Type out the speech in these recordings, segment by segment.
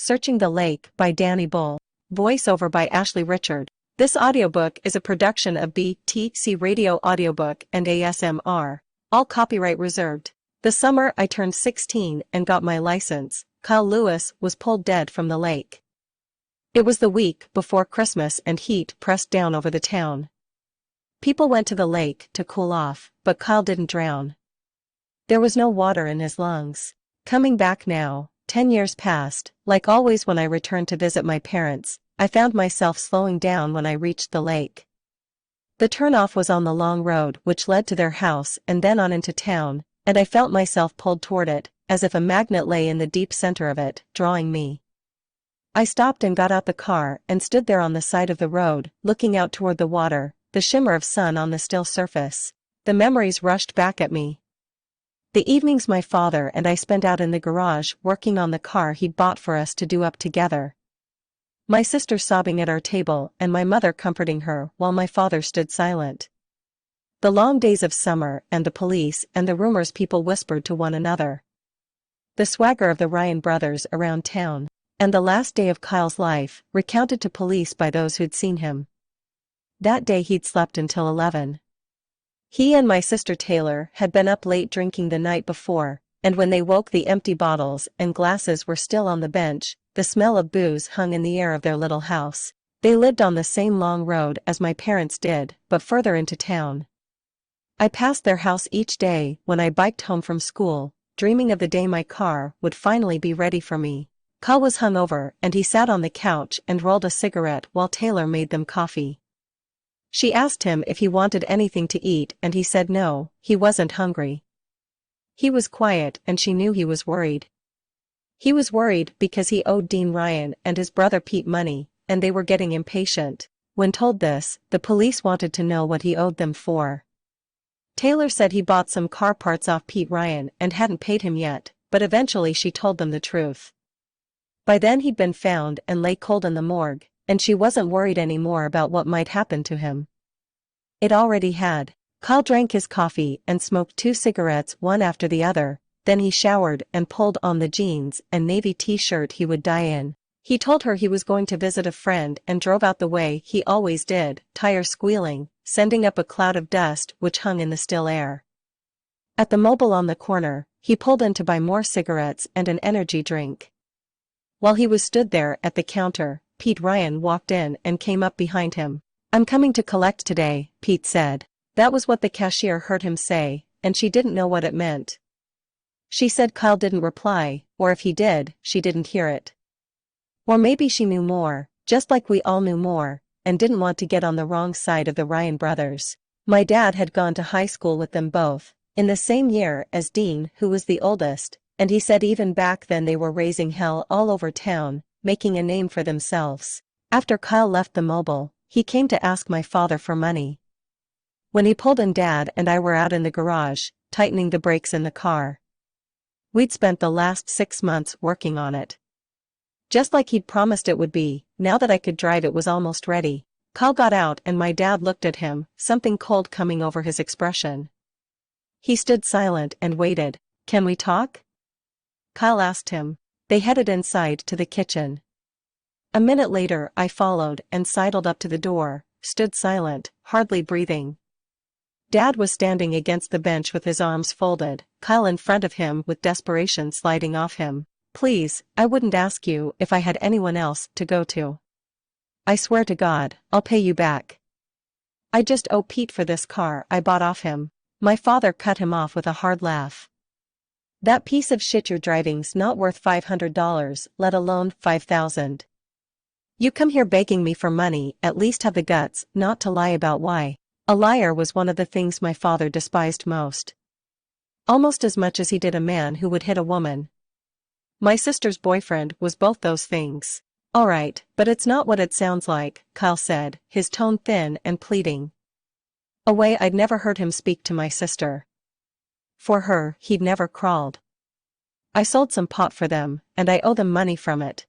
Searching the Lake by Danny Bull. Voiceover by Ashley Richard. This audiobook is a production of BTC Radio Audiobook and ASMR. All copyright reserved. The summer I turned 16 and got my license, Kyle Lewis was pulled dead from the lake. It was the week before Christmas and heat pressed down over the town. People went to the lake to cool off, but Kyle didn't drown. There was no water in his lungs. Coming back now, 10 years passed. Like always when I returned to visit my parents, I found myself slowing down when I reached the lake. The turnoff was on the long road which led to their house and then on into town, and I felt myself pulled toward it, as if a magnet lay in the deep center of it, drawing me. I stopped and got out the car and stood there on the side of the road, looking out toward the water, the shimmer of sun on the still surface. The memories rushed back at me. The evenings my father and I spent out in the garage working on the car he'd bought for us to do up together. My sister sobbing at our table and my mother comforting her while my father stood silent. The long days of summer and the police and the rumors people whispered to one another. The swagger of the Ryan brothers around town. And the last day of Kyle's life, recounted to police by those who'd seen him. That day he'd slept until 11. He and my sister Taylor had been up late drinking the night before, and when they woke the empty bottles and glasses were still on the bench, the smell of booze hung in the air of their little house. They lived on the same long road as my parents did, but further into town. I passed their house each day when I biked home from school, dreaming of the day my car would finally be ready for me. Kyle was hungover and he sat on the couch and rolled a cigarette while Taylor made them coffee. She asked him if he wanted anything to eat and he said no, he wasn't hungry. He was quiet and she knew he was worried. He was worried because he owed Dean Ryan and his brother Pete money, and they were getting impatient. When told this, the police wanted to know what he owed them for. Taylor said he bought some car parts off Pete Ryan and hadn't paid him yet, but eventually she told them the truth. By then he'd been found and lay cold in the morgue, and she wasn't worried anymore about what might happen to him. It already had. Kyle drank his coffee and smoked 2 cigarettes one after the other, then he showered and pulled on the jeans and navy t-shirt he would die in. He told her he was going to visit a friend and drove out the way he always did, tire squealing, sending up a cloud of dust which hung in the still air. At the mobile on the corner, he pulled in to buy more cigarettes and an energy drink. While he was stood there at the counter, Pete Ryan walked in and came up behind him. "I'm coming to collect today," Pete said. That was what the cashier heard him say, and she didn't know what it meant. She said Kyle didn't reply, or if he did, she didn't hear it. Or maybe she knew more, just like we all knew more, and didn't want to get on the wrong side of the Ryan brothers. My dad had gone to high school with them both, in the same year as Dean, who was the oldest, and he said even back then they were raising hell all over town, making a name for themselves. After Kyle left the mobile, he came to ask my father for money. When he pulled in, Dad and I were out in the garage, tightening the brakes in the car. We'd spent the last 6 months working on it. Just like he'd promised it would be, now that I could drive it was almost ready. Kyle got out and my dad looked at him, something cold coming over his expression. He stood silent and waited. "Can we talk?" Kyle asked him. They headed inside to the kitchen. A minute later I followed and sidled up to the door, stood silent, hardly breathing. Dad was standing against the bench with his arms folded, Kyle in front of him with desperation sliding off him. "Please, I wouldn't ask you if I had anyone else to go to. I swear to God, I'll pay you back. I just owe Pete for this car I bought off him." My father cut him off with a hard laugh. "That piece of shit you're driving's not worth $500, let alone $5,000. You come here begging me for money, at least have the guts not to lie about why." A liar was one of the things my father despised most. Almost as much as he did a man who would hit a woman. My sister's boyfriend was both those things. "Alright, but it's not what it sounds like," Kyle said, his tone thin and pleading. A way I'd never heard him speak to my sister. For her, he'd never crawled. "I sold some pot for them, and I owe them money from it.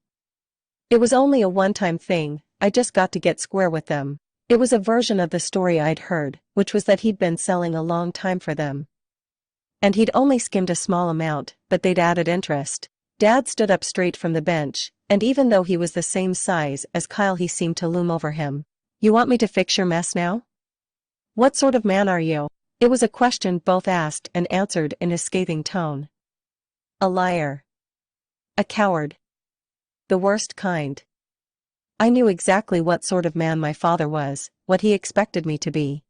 It was only a one-time thing, I just got to get square with them." It was a version of the story I'd heard, which was that he'd been selling a long time for them. And he'd only skimmed a small amount, but they'd added interest. Dad stood up straight from the bench, And even though he was the same size as Kyle, he seemed to loom over him. "You want me to fix your mess now? What sort of man are you?" It was a question both asked and answered in a scathing tone. "A liar. A coward. The worst kind." I knew exactly what sort of man my father was, what he expected me to be.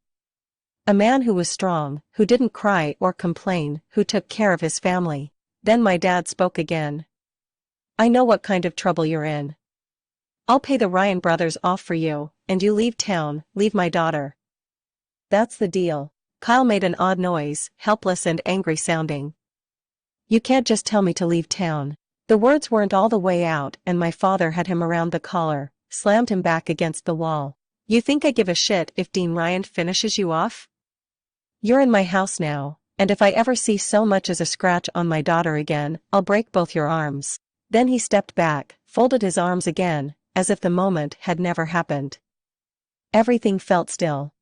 A man who was strong, who didn't cry or complain, who took care of his family. Then my dad spoke again. "I know what kind of trouble you're in. I'll pay the Ryan brothers off for you, and you leave town, leave my daughter. That's the deal." Kyle made an odd noise, helpless and angry sounding. "You can't just tell me to leave town." The words weren't all the way out and my father had him around the collar, slammed him back against the wall. "You think I give a shit if Dean Ryan finishes you off? You're in my house now, and if I ever see so much as a scratch on my daughter again, I'll break both your arms." Then he stepped back, folded his arms again, as if the moment had never happened. Everything felt still.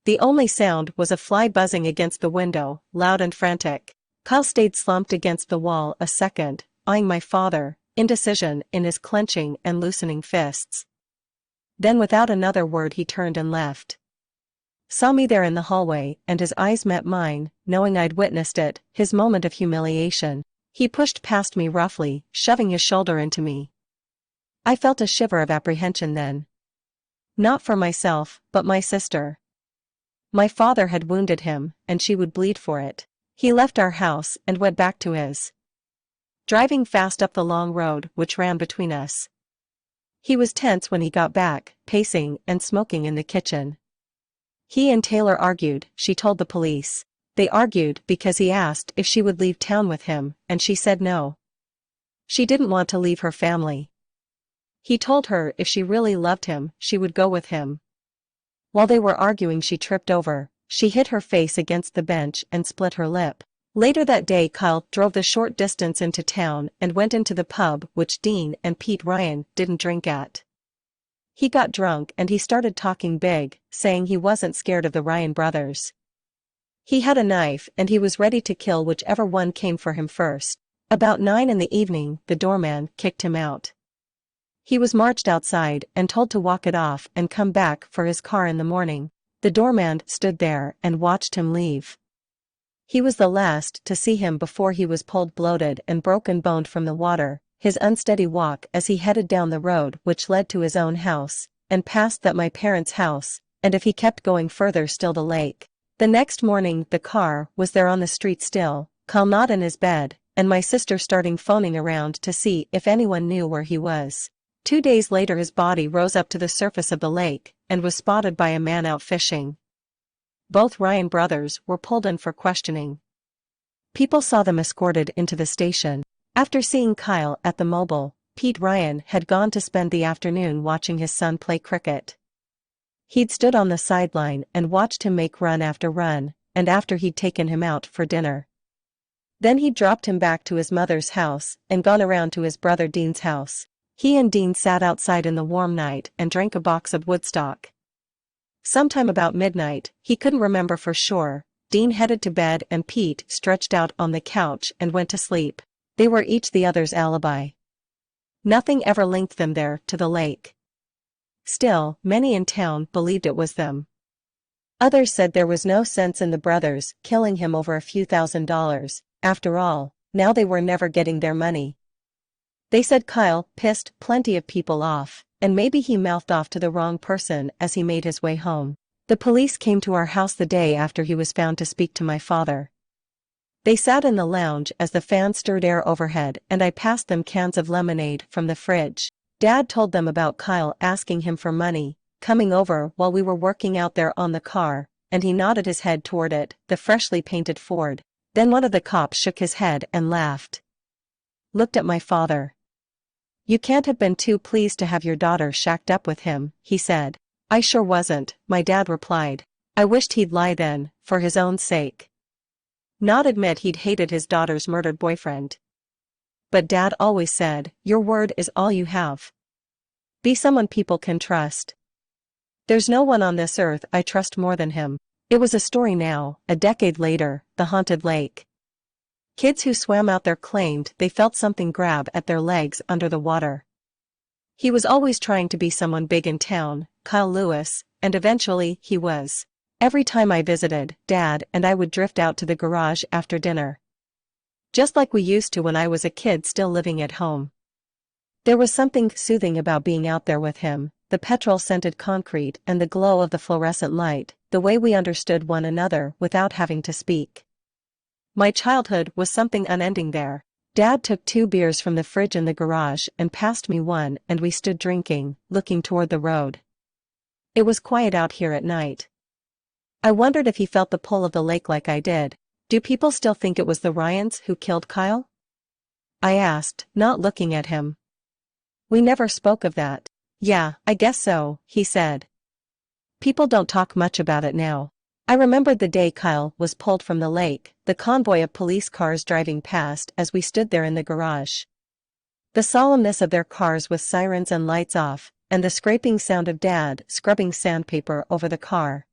The only sound was a fly buzzing against the window, loud and frantic. Kyle stayed slumped against the wall a second, eyeing my father, indecision in his clenching and loosening fists. Then without another word he turned and left. Saw me there in the hallway and his eyes met mine, knowing I'd witnessed it, his moment of humiliation. He pushed past me roughly, shoving his shoulder into me. I felt a shiver of apprehension then. Not for myself, but my sister. My father had wounded him, and she would bleed for it. He left our house and went back to his, driving fast up the long road which ran between us. He was tense when he got back, pacing and smoking in the kitchen. He and Taylor argued, she told the police. They argued because he asked if she would leave town with him, and she said no. She didn't want to leave her family. He told her if she really loved him, she would go with him. While they were arguing, she tripped over. She hit her face against the bench and split her lip. Later that day Kyle drove the short distance into town and went into the pub which Dean and Pete Ryan didn't drink at. He got drunk and he started talking big, saying he wasn't scared of the Ryan brothers. He had a knife and he was ready to kill whichever one came for him first. About 9 in the evening, the doorman kicked him out. He was marched outside and told to walk it off and come back for his car in the morning. The doorman stood there and watched him leave. He was the last to see him before he was pulled bloated and broken-boned from the water, his unsteady walk as he headed down the road which led to his own house, and past that my parents' house, and if he kept going further still the lake. The next morning the car was there on the street still, Kyle not in his bed, and my sister starting phoning around to see if anyone knew where he was. 2 days later his body rose up to the surface of the lake, and was spotted by a man out fishing. Both Ryan brothers were pulled in for questioning. People saw them escorted into the station. After seeing Kyle at the mobile, Pete Ryan had gone to spend the afternoon watching his son play cricket. He'd stood on the sideline and watched him make run after run, and after he'd taken him out for dinner. Then he'd dropped him back to his mother's house and gone around to his brother Dean's house. He and Dean sat outside in the warm night and drank a box of Woodstock. Sometime about midnight, he couldn't remember for sure, Dean headed to bed and Pete stretched out on the couch and went to sleep. They were each the other's alibi. Nothing ever linked them there to the lake. Still, many in town believed it was them. Others said there was no sense in the brothers killing him over a few $1,000s, after all, now they were never getting their money. They said Kyle pissed plenty of people off, and maybe he mouthed off to the wrong person as he made his way home. The police came to our house the day after he was found to speak to my father. They sat in the lounge as the fan stirred air overhead and I passed them cans of lemonade from the fridge. Dad told them about Kyle asking him for money, coming over while we were working out there on the car, and he nodded his head toward it, the freshly painted Ford. Then one of the cops shook his head and laughed. Looked at my father. "You can't have been too pleased to have your daughter shacked up with him," he said. "I sure wasn't," my dad replied. "I wished he'd lie then, for his own sake. Not admit he'd hated his daughter's murdered boyfriend. But Dad always said, your word is all you have. Be someone people can trust. There's no one on this earth I trust more than him." It was a story now, a decade later, the haunted lake. Kids who swam out there claimed they felt something grab at their legs under the water. He was always trying to be someone big in town, Kyle Lewis, and eventually he was. Every time I visited, Dad and I would drift out to the garage after dinner. Just like we used to when I was a kid still living at home. There was something soothing about being out there with him, the petrol-scented concrete and the glow of the fluorescent light, the way we understood one another without having to speak. My childhood was something unending there. Dad took 2 beers from the fridge in the garage and passed me one, and we stood drinking, looking toward the road. It was quiet out here at night. I wondered if he felt the pull of the lake like I did. Do people still think it was the Ryans who killed Kyle? I asked, not looking at him. We never spoke of that. Yeah, I guess so, he said. People don't talk much about it now. I remembered the day Kyle was pulled from the lake, the convoy of police cars driving past as we stood there in the garage. The solemnness of their cars with sirens and lights off, and the scraping sound of Dad scrubbing sandpaper over the car.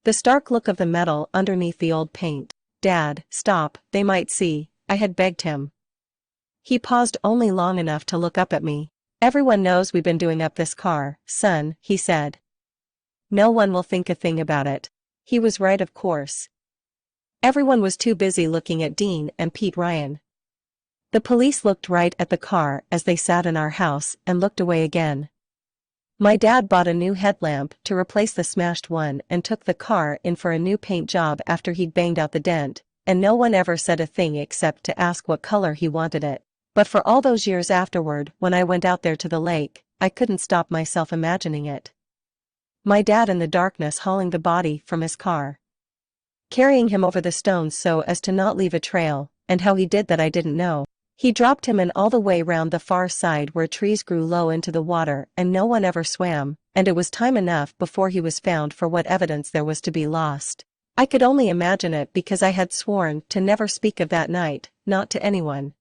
The stark look of the metal underneath the old paint. Dad, stop, they might see, I had begged him. He paused only long enough to look up at me. Everyone knows we've been doing up this car, son, he said. No one will think a thing about it. He was right, of course. Everyone was too busy looking at Dean and Pete Ryan. The police looked right at the car as they sat in our house and looked away again. My dad bought a new headlamp to replace the smashed one and took the car in for a new paint job after he'd banged out the dent, and no one ever said a thing except to ask what color he wanted it. But for all those years afterward, when I went out there to the lake, I couldn't stop myself imagining it. My dad in the darkness hauling the body from his car. Carrying him over the stones so as to not leave a trail, and how he did that I didn't know. He dropped him in all the way round the far side where trees grew low into the water and no one ever swam, and it was time enough before he was found for what evidence there was to be lost. I could only imagine it because I had sworn to never speak of that night, not to anyone.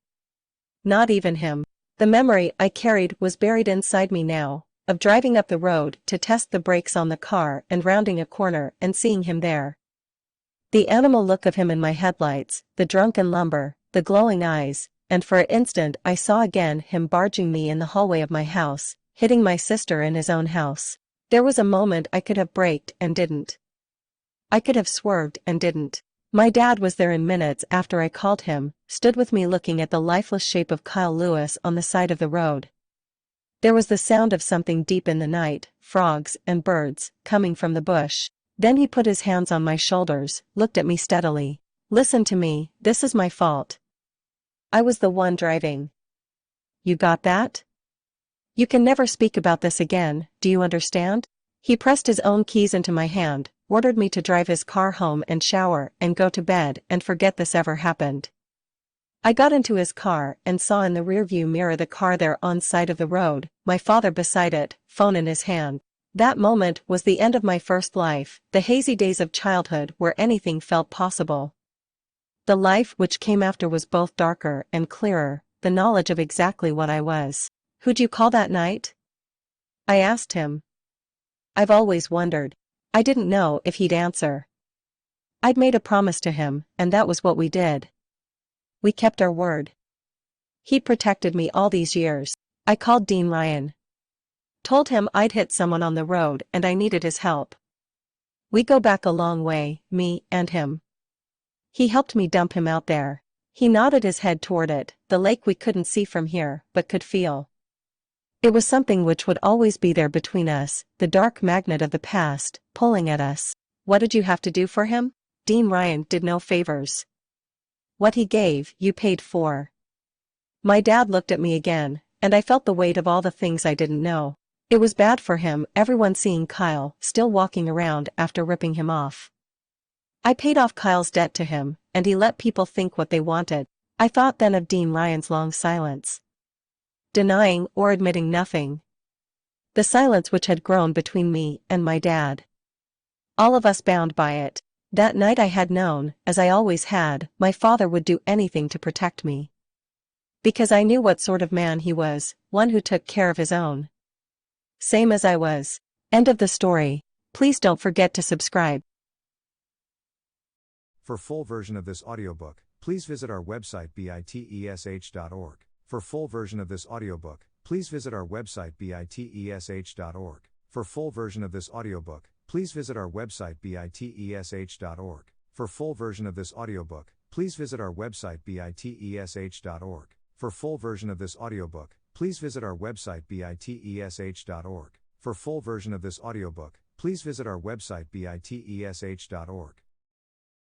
Not even him. The memory I carried was buried inside me now, of driving up the road to test the brakes on the car and rounding a corner and seeing him there. The animal look of him in my headlights, the drunken lumber, the glowing eyes, and for an instant I saw again him barging me in the hallway of my house, hitting my sister in his own house. There was a moment I could have braked and didn't. I could have swerved and didn't. My dad was there in minutes after I called him, stood with me looking at the lifeless shape of Kyle Lewis on the side of the road. There was the sound of something deep in the night, frogs and birds, coming from the bush. Then he put his hands on my shoulders, looked at me steadily. Listen to me, this is my fault. I was the one driving. You got that? You can never speak about this again, do you understand? He pressed his own keys into my hand, ordered me to drive his car home and shower and go to bed and forget this ever happened. I got into his car and saw in the rearview mirror the car there on side of the road, my father beside it, phone in his hand. That moment was the end of my first life, the hazy days of childhood where anything felt possible. The life which came after was both darker and clearer, the knowledge of exactly what I was. Who'd you call that night? I asked him. I've always wondered. I didn't know if he'd answer. I'd made a promise to him, and that was what we did. We kept our word. He'd protected me all these years. I called Dean Ryan. Told him I'd hit someone on the road and I needed his help. We go back a long way, me and him. He helped me dump him out there. He nodded his head toward it, the lake we couldn't see from here, but could feel. It was something which would always be there between us, the dark magnet of the past, pulling at us. What did you have to do for him? Dean Ryan did no favors. What he gave, you paid for. My dad looked at me again, and I felt the weight of all the things I didn't know. It was bad for him, everyone seeing Kyle still walking around after ripping him off. I paid off Kyle's debt to him, and he let people think what they wanted. I thought then of Dean Ryan's long silence. Denying or admitting nothing. The silence which had grown between me and my dad. All of us bound by it. That night I had known, as I always had, my father would do anything to protect me. Because I knew what sort of man he was, one who took care of his own. Same as I was. End of the story. Please don't forget to subscribe. For full version of this audiobook, please visit our website bitesh.org. For full version of this audiobook, please visit our website bitesh.org. For full version of this audiobook, please visit our website bitesh.org. For full version of this audiobook, please visit our website bitesh.org. For full version of this audiobook, please visit our website bitesh.org. For full version of this audiobook, please visit our website bitesh.org.